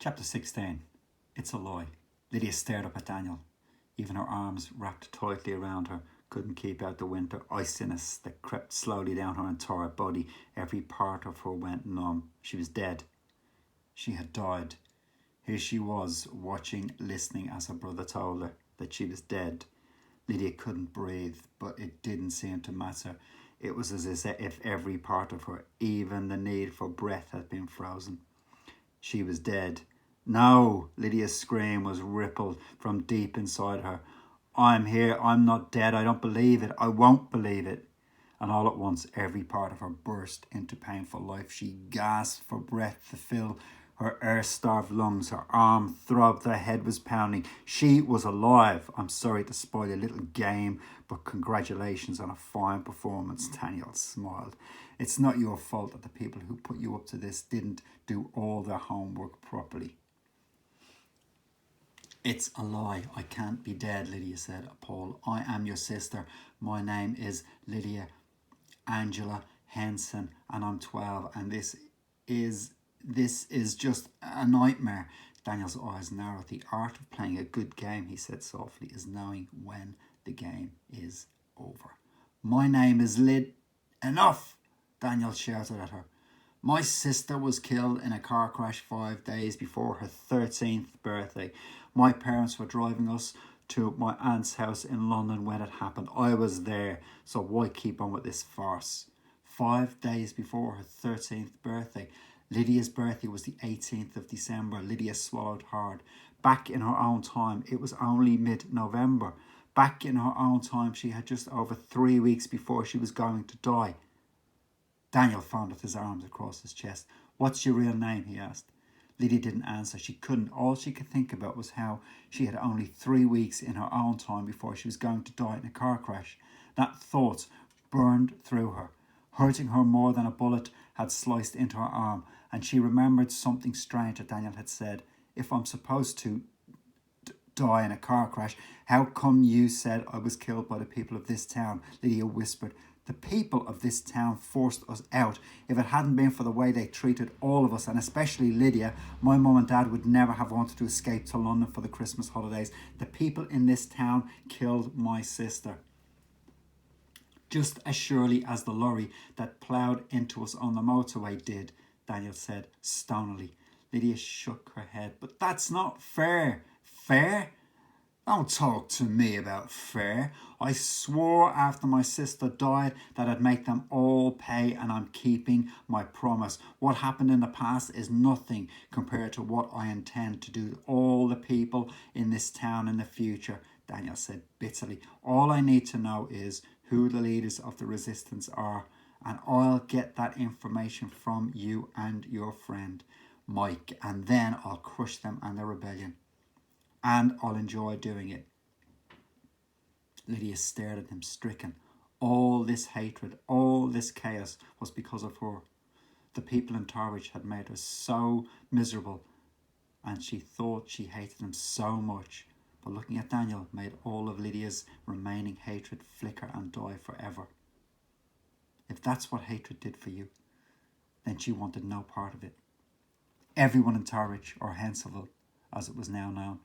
Chapter 16. It's a lie. Lydia stared up at Daniel. Even her arms wrapped tightly around her couldn't keep out the winter iciness that crept slowly down her entire body. Every part of her went numb. She was dead. She had died. Here she was, watching, listening as her brother told her that she was dead. Lydia couldn't breathe, but it didn't seem to matter. It was as if every part of her, even the need for breath, had been frozen. She was dead. No! Lydia's scream was rippled from deep inside her. I'm here. I'm not dead. I don't believe it. I won't believe it. And all at once, every part of her burst into painful life. She gasped for breath to fill her air-starved lungs. Her arm throbbed. Her head was pounding. She was alive. I'm sorry to spoil your little game, but congratulations on a fine performance, Daniel smiled. It's not your fault that the people who put you up to this didn't do all their homework properly. It's a lie. I can't be dead, Lydia said, appalled. I am your sister. My name is Lydia Angela Henson, and I'm 12, and this is just a nightmare. Daniel's eyes narrowed. The art of playing a good game, he said softly, is knowing when the game is over. My name is Lyd. Enough! Daniel shouted at her. My sister was killed in a car crash 5 days before her 13th birthday. My parents were driving us to my aunt's house in London when it happened. I was there, so why keep on with this farce? 5 days before her 13th birthday. Lydia's birthday was the 18th of December. Lydia swallowed hard. Back in her own time, it was only mid-November. Back in her own time, she had just over 3 weeks before she was going to die. Daniel fondled his arms across his chest. What's your real name? He asked. Lydia didn't answer. She couldn't. All she could think about was how she had only 3 weeks in her own time before she was going to die in a car crash. That thought burned through her, hurting her more than a bullet had sliced into her arm, and she remembered something strange that Daniel had said. If I'm supposed to die in a car crash, how come you said I was killed by the people of this town? Lydia whispered. The people of this town forced us out. If it hadn't been for the way they treated all of us, and especially Lydia, my mum and dad would never have wanted to escape to London for the Christmas holidays. The people in this town killed my sister. Just as surely as the lorry that ploughed into us on the motorway did, Daniel said stonily. Lydia shook her head. But that's not fair. Fair? Don't talk to me about fair. I swore after my sister died that I'd make them all pay, and I'm keeping my promise. What happened in the past is nothing compared to what I intend to do to all the people in this town in the future, Daniel said bitterly. All I need to know is who the leaders of the resistance are, and I'll get that information from you and your friend, Mike, and then I'll crush them and their rebellion. And I'll enjoy doing it. Lydia stared at him, stricken. All this hatred, all this chaos was because of her. The people in Torridge had made her so miserable, and she thought she hated them so much. But looking at Daniel made all of Lydia's remaining hatred flicker and die forever. If that's what hatred did for you, then she wanted no part of it. Everyone in Torridge, or Hensonville, as it was now known,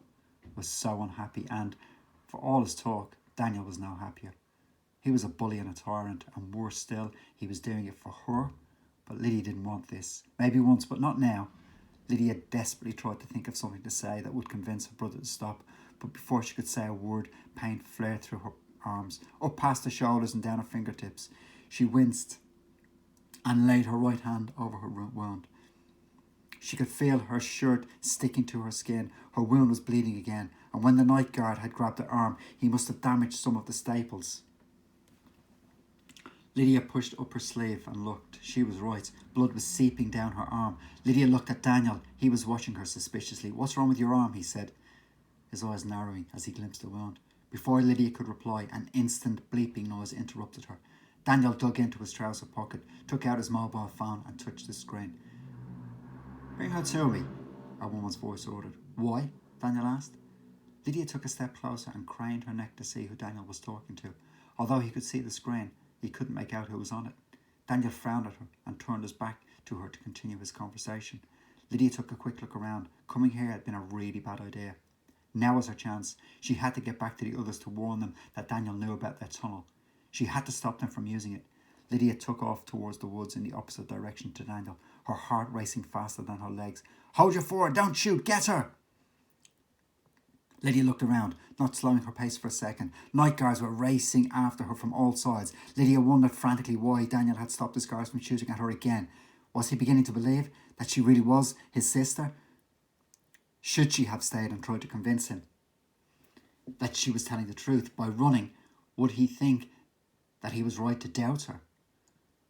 was so unhappy, and for all his talk, Daniel was no happier. He was a bully and a tyrant, and worse still, he was doing it for her. But Lydia didn't want this. Maybe once, but not now. Lydia desperately tried to think of something to say that would convince her brother to stop, but before she could say a word, pain flared through her arms, up past her shoulders and down her fingertips. She winced and laid her right hand over her wound. She could feel her shirt sticking to her skin. Her wound was bleeding again, and when the night guard had grabbed her arm, he must have damaged some of the staples. Lydia pushed up her sleeve and looked. She was right. Blood was seeping down her arm. Lydia looked at Daniel. He was watching her suspiciously. What's wrong with your arm? He said, his eyes narrowing as he glimpsed the wound. Before Lydia could reply, an instant bleeping noise interrupted her. Daniel dug into his trouser pocket, took out his mobile phone and touched the screen. Bring her to me, a woman's voice ordered. Why? Daniel asked. Lydia took a step closer and craned her neck to see who Daniel was talking to. Although he could see the screen, he couldn't make out who was on it. Daniel frowned at her and turned his back to her to continue his conversation. Lydia took a quick look around. Coming here had been a really bad idea. Now was her chance. She had to get back to the others to warn them that Daniel knew about their tunnel. She had to stop them from using it. Lydia took off towards the woods in the opposite direction to Daniel, her heart racing faster than her legs. "Hold your fore, don't shoot, get her!" Lydia looked around, not slowing her pace for a second. Night guards were racing after her from all sides. Lydia wondered frantically why Daniel had stopped his guards from shooting at her again. Was he beginning to believe that she really was his sister? Should she have stayed and tried to convince him that she was telling the truth? By running, would he think that he was right to doubt her?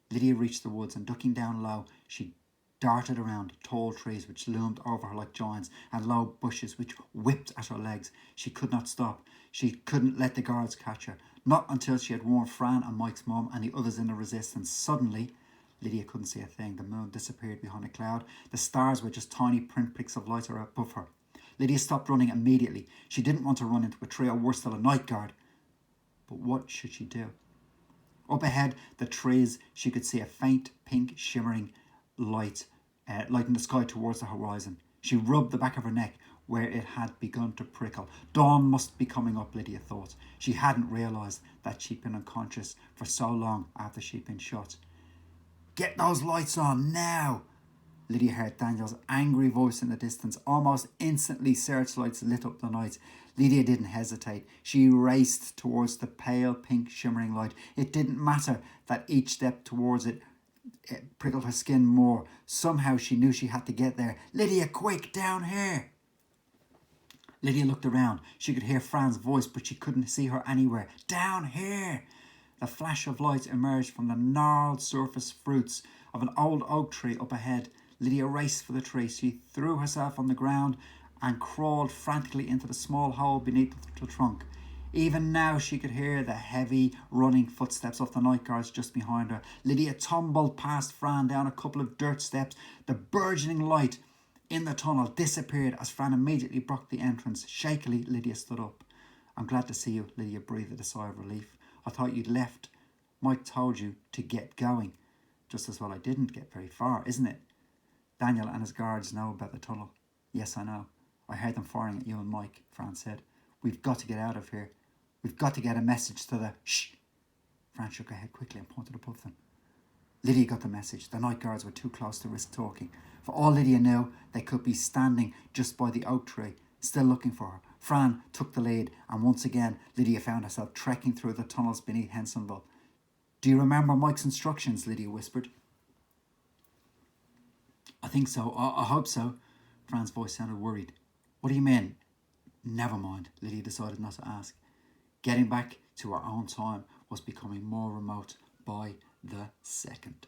Lydia reached the woods and, ducking down low, she darted around tall trees which loomed over her like giants and low bushes which whipped at her legs. She could not stop. She couldn't let the guards catch her. Not until she had warned Fran and Mike's mum and the others in the resistance. Suddenly, Lydia couldn't see a thing. The moon disappeared behind a cloud. The stars were just tiny pinpricks of light above her. Lydia stopped running immediately. She didn't want to run into a trio, worse still, a night guard. But what should she do? Up ahead, the trees, she could see a faint pink shimmering light in the sky towards the horizon. She rubbed the back of her neck where it had begun to prickle. Dawn must be coming up, Lydia thought. She hadn't realised that she'd been unconscious for so long after she'd been shot. "Get those lights on now!" Lydia heard Daniel's angry voice in the distance. Almost instantly, searchlights lit up the night. Lydia didn't hesitate. She raced towards the pale pink shimmering light. It didn't matter that each step towards it prickled her skin more. Somehow she knew she had to get there. "Lydia, quick, down here!" Lydia looked around. She could hear Fran's voice, but she couldn't see her anywhere. "Down here!" The flash of light emerged from the gnarled surface fruits of an old oak tree up ahead. Lydia raced for the tree. She threw herself on the ground and crawled frantically into the small hole beneath the trunk. Even now she could hear the heavy running footsteps of the night guards just behind her. Lydia tumbled past Fran down a couple of dirt steps. The burgeoning light in the tunnel disappeared as Fran immediately blocked the entrance. Shakily, Lydia stood up. "I'm glad to see you," Lydia breathed a sigh of relief. "I thought you'd left. Mike told you to get going." "Just as well I didn't get very far, isn't it?" "Daniel and his guards know about the tunnel." "Yes, I know. I heard them firing at you and Mike," Fran said. "We've got to get out of here. We've got to get a message to the..." "Shh!" Fran shook her head quickly and pointed above them. Lydia got the message. The night guards were too close to risk talking. For all Lydia knew, they could be standing just by the oak tree, still looking for her. Fran took the lead, and once again, Lydia found herself trekking through the tunnels beneath Hensonville. "Do you remember Mike's instructions?" Lydia whispered. "I think so. I hope so." Fran's voice sounded worried. "What do you mean?" Never mind, Lydia decided not to ask. Getting back to her own time was becoming more remote by the second.